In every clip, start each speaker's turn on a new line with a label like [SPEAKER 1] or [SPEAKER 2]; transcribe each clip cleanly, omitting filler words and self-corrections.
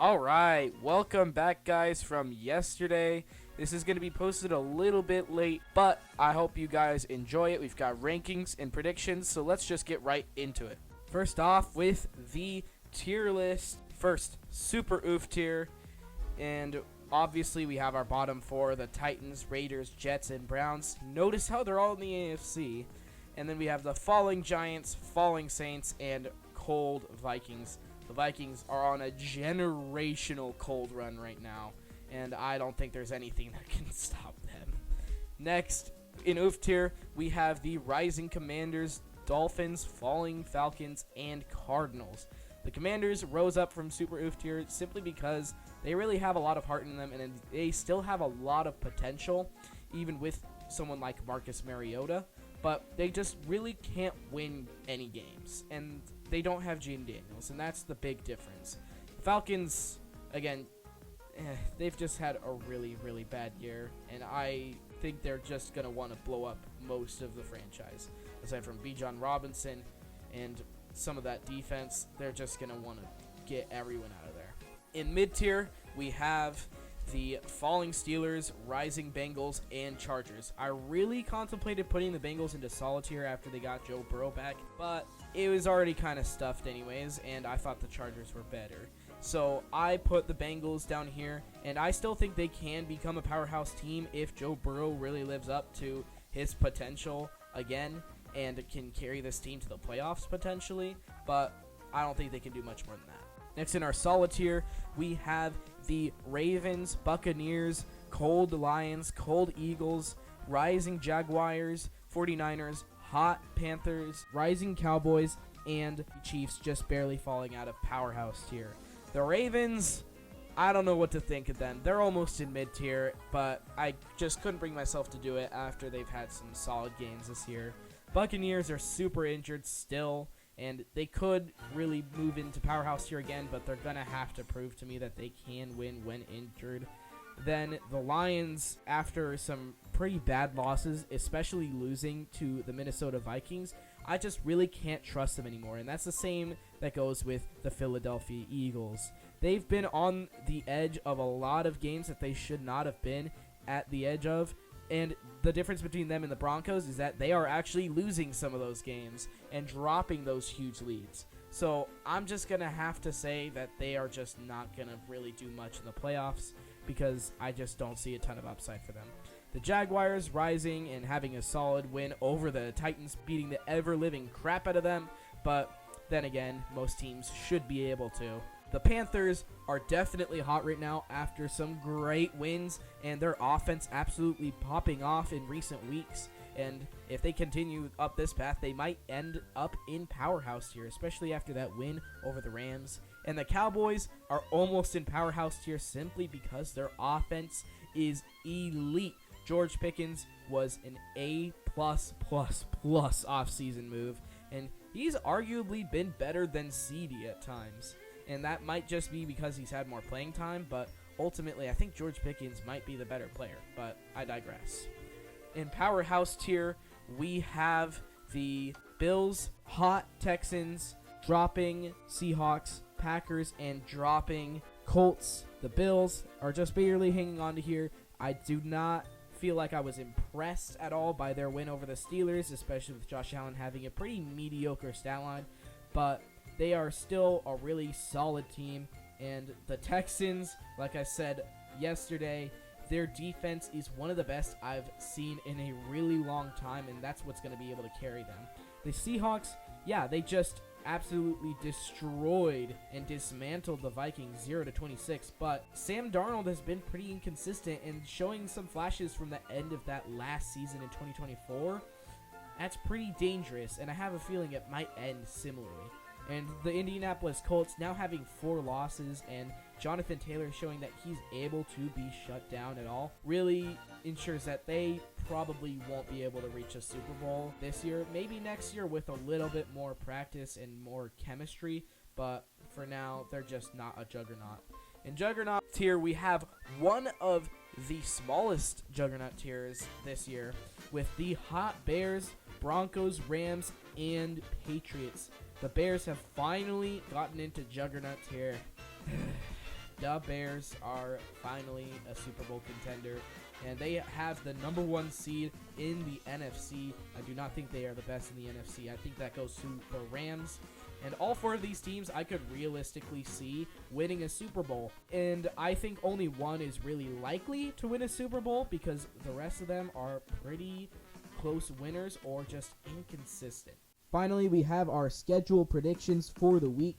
[SPEAKER 1] Alright, welcome back guys from yesterday. This is going to be posted a little bit late, but I hope you guys enjoy it. We've got rankings and predictions, so let's just get right into it. First off with the tier list. First, Super Oof tier, and obviously we have our bottom four, the Titans, Raiders, Jets, and Browns. Notice how they're all in the AFC. And then we have the Falling Giants, Falling Saints, and Cold Vikings. The Vikings are on a generational cold run right now, and I don't think there's anything that can stop them. Next, in Oof tier, we have the Rising Commanders, Dolphins, Falling Falcons, and Cardinals. The Commanders rose up from Super Oof tier simply because they really have a lot of heart in them, and they still have a lot of potential, even with someone like Marcus Mariota, but they just really can't win any games, and they don't have Gene Daniels, and that's the big difference. The Falcons, again, they've just had a really, really bad year, and I think they're just going to want to blow up most of the franchise. Aside from Bijan Robinson and some of that defense, they're just going to want to get everyone out of there. In mid-tier, we have the Falling Steelers, Rising Bengals, and Chargers. I really contemplated putting the Bengals into solid tier after they got Joe Burrow back, but it was already kind of stuffed anyways, and I thought the Chargers were better. So I put the Bengals down here, and I still think they can become a powerhouse team if Joe Burrow really lives up to his potential again and can carry this team to the playoffs potentially, but I don't think they can do much more than that. Next in our solid tier, we have the Ravens, Buccaneers, Cold Lions, Cold Eagles, Rising Jaguars, 49ers, Hot Panthers, Rising Cowboys, and Chiefs just barely falling out of powerhouse tier. The Ravens, I don't know what to think of them. They're almost in mid-tier, but I just couldn't bring myself to do it after they've had some solid games this year. Buccaneers are super injured still, and they could really move into powerhouse tier again, but they're going to have to prove to me that they can win when injured. Then the Lions, after some pretty bad losses, especially losing to the Minnesota Vikings, I just really can't trust them anymore. And that's the same that goes with the Philadelphia Eagles. They've been on the edge of a lot of games that they should not have been at the edge of. And the difference between them and the Broncos is that they are actually losing some of those games and dropping those huge leads. So I'm just going to have to say that they are just not going to really do much in the playoffs because I just don't see a ton of upside for them. The Jaguars rising and having a solid win over the Titans, beating the ever-living crap out of them. But then again, most teams should be able to. The Panthers are definitely hot right now after some great wins and their offense absolutely popping off in recent weeks. And if they continue up this path, they might end up in powerhouse tier, especially after that win over the Rams. And the Cowboys are almost in powerhouse tier simply because their offense is elite. George Pickens was an A+++ offseason move, and he's arguably been better than CD at times. And that might just be because he's had more playing time, but ultimately I think George Pickens might be the better player, but I digress. In powerhouse tier, we have the Bills, Hot Texans, dropping Seahawks, Packers, and dropping Colts. The Bills are just barely hanging on to here. I do not feel like I was impressed at all by their win over the Steelers, especially with Josh Allen having a pretty mediocre stat line, but they are still a really solid team. And the Texans, like I said yesterday, their defense is one of the best I've seen in a really long time, and that's what's going to be able to carry them. The Seahawks, yeah, they just absolutely destroyed and dismantled the Vikings 0-26, but Sam Darnold has been pretty inconsistent and showing some flashes from the end of that last season in 2024. That's pretty dangerous, and I have a feeling it might end similarly. And the Indianapolis Colts now having 4 losses and Jonathan Taylor showing that he's able to be shut down at all really ensures that they probably won't be able to reach a Super Bowl this year. Maybe next year with a little bit more practice and more chemistry, but for now, they're just not a juggernaut. In Juggernaut tier, we have one of the smallest Juggernaut tiers this year with the Hot Bears, Broncos, Rams, and Patriots. The Bears have finally gotten into Juggernaut tier. The Bears are finally a Super Bowl contender, and they have the number 1 seed in the NFC. I do not think they are the best in the NFC. I think that goes to the Rams. And all 4 of these teams I could realistically see winning a Super Bowl. And I think only one is really likely to win a Super Bowl because the rest of them are pretty close winners or just inconsistent. Finally, we have our schedule predictions for the week.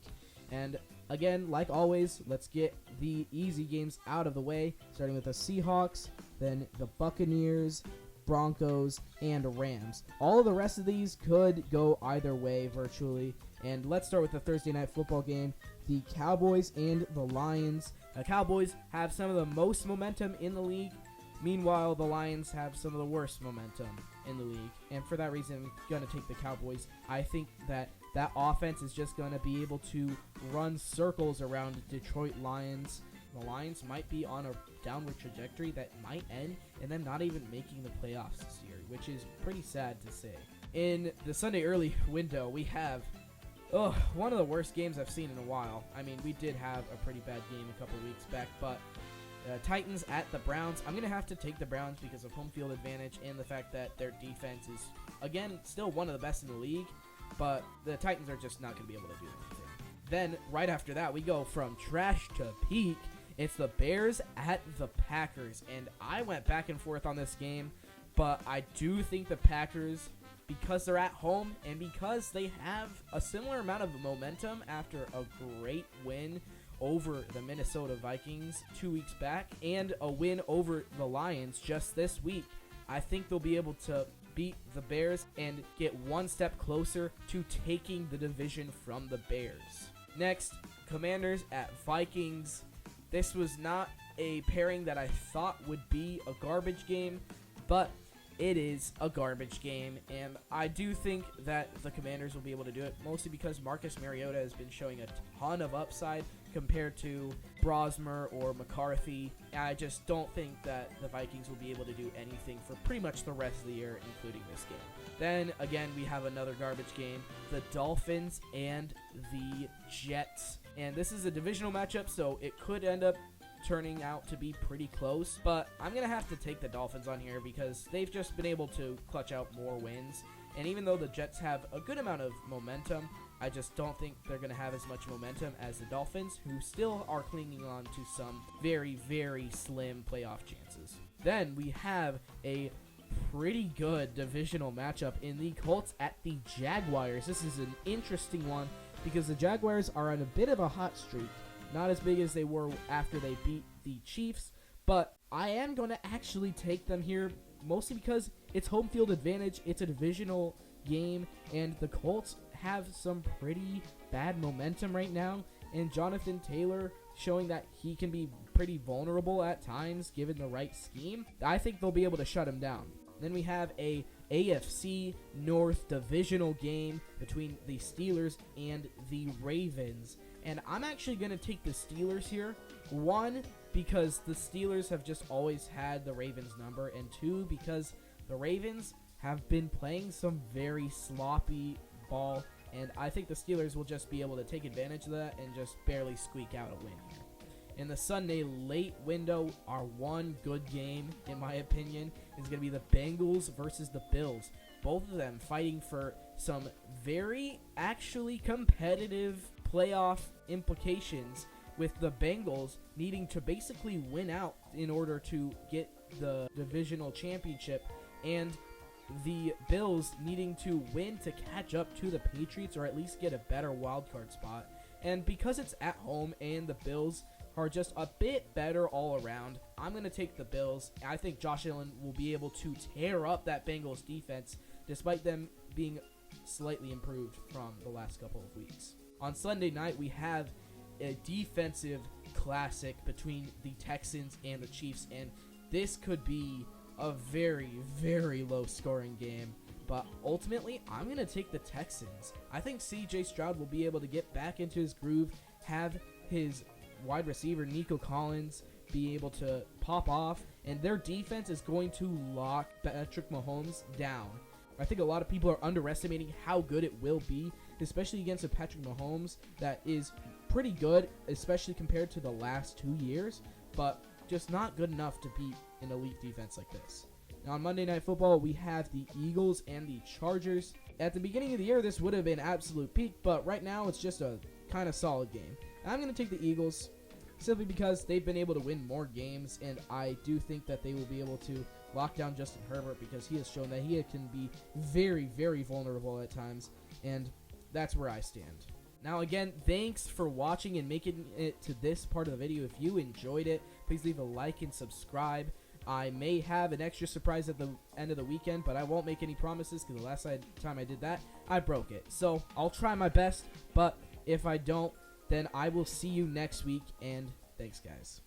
[SPEAKER 1] And again, like always, let's get the easy games out of the way, starting with the Seahawks, then the Buccaneers, Broncos, and Rams. All of the rest of these could go either way virtually. And let's start with the Thursday night football game, the Cowboys and the Lions. The Cowboys have some of the most momentum in the league. Meanwhile, the Lions have some of the worst momentum in the league. And for that reason, I'm going to take the Cowboys. I think that offense is just going to be able to run circles around Detroit Lions. The Lions might be on a downward trajectory that might end and then not even making the playoffs this year, which is pretty sad to say. In the Sunday early window, we have one of the worst games I've seen in a while. I mean, we did have a pretty bad game a couple weeks back, but Titans at the Browns. I'm going to have to take the Browns because of home field advantage and the fact that their defense is, again, still one of the best in the league, but the Titans are just not going to be able to do anything. Then, right after that, we go from trash to peak. It's the Bears at the Packers, and I went back and forth on this game, but I do think the Packers, because they're at home and because they have a similar amount of momentum after a great win over the Minnesota Vikings 2 weeks back and a win over the Lions just this week, I think they'll be able to beat the Bears and get one step closer to taking the division from the Bears. Next, Commanders at Vikings. This was not a pairing that I thought would be a garbage game, but it is a garbage game, and I do think that the Commanders will be able to do it, mostly because Marcus Mariota has been showing a ton of upside compared to Brosmer or McCarthy. I just don't think that the Vikings will be able to do anything for pretty much the rest of the year, including this game. Then, again, we have another garbage game, the Dolphins and the Jets. And this is a divisional matchup, so it could end up turning out to be pretty close, but I'm going to have to take the Dolphins on here because they've just been able to clutch out more wins. And even though the Jets have a good amount of momentum, I just don't think they're going to have as much momentum as the Dolphins, who still are clinging on to some very, very slim playoff chances. Then we have a pretty good divisional matchup in the Colts at the Jaguars. This is an interesting one because the Jaguars are on a bit of a hot streak. Not as big as they were after they beat the Chiefs, but I am going to actually take them here, mostly because it's home field advantage, it's a divisional game, and the Colts have some pretty bad momentum right now, and Jonathan Taylor showing that he can be pretty vulnerable at times given the right scheme. I think they'll be able to shut him down. Then we have a AFC North divisional game between the Steelers and the Ravens. And I'm actually going to take the Steelers here. One, because the Steelers have just always had the Ravens number. And two, because the Ravens have been playing some very sloppy ball. And I think the Steelers will just be able to take advantage of that and just barely squeak out a win here. In the Sunday late window, our one good game, in my opinion, is going to be the Bengals versus the Bills. Both of them fighting for some very actually competitive playoff implications, with the Bengals needing to basically win out in order to get the divisional championship, and the Bills needing to win to catch up to the Patriots or at least get a better wildcard spot. And because it's at home and the Bills are just a bit better all around, I'm going to take the Bills. I think Josh Allen will be able to tear up that Bengals defense despite them being slightly improved from the last couple of weeks. On Sunday night, we have a defensive classic between the Texans and the Chiefs, and this could be a very, very low-scoring game. But ultimately, I'm going to take the Texans. I think C.J. Stroud will be able to get back into his groove, have his wide receiver, Nico Collins, be able to pop off, and their defense is going to lock Patrick Mahomes down. I think a lot of people are underestimating how good it will be, especially against a Patrick Mahomes that is
[SPEAKER 2] pretty good, especially compared to the last 2 years, but just not good enough to beat an elite defense like this. Now, on Monday Night Football, we have the Eagles and the Chargers. At the beginning of the year, this would have been absolute peak, but right now it's just a kind of solid game. I'm going to take the Eagles simply because they've been able to win more games, and I do think that they will be able to lock down Justin Herbert because he has shown that he can be very, very vulnerable at times, and that's where I stand. Now, again, thanks for watching and making it to this part of the video. If you enjoyed it, please leave a like and subscribe. I may have an extra surprise at the end of the weekend, but I won't make any promises because the last time I did that, I broke it. So I'll try my best, but if I don't, then I will see you next week, and thanks, guys.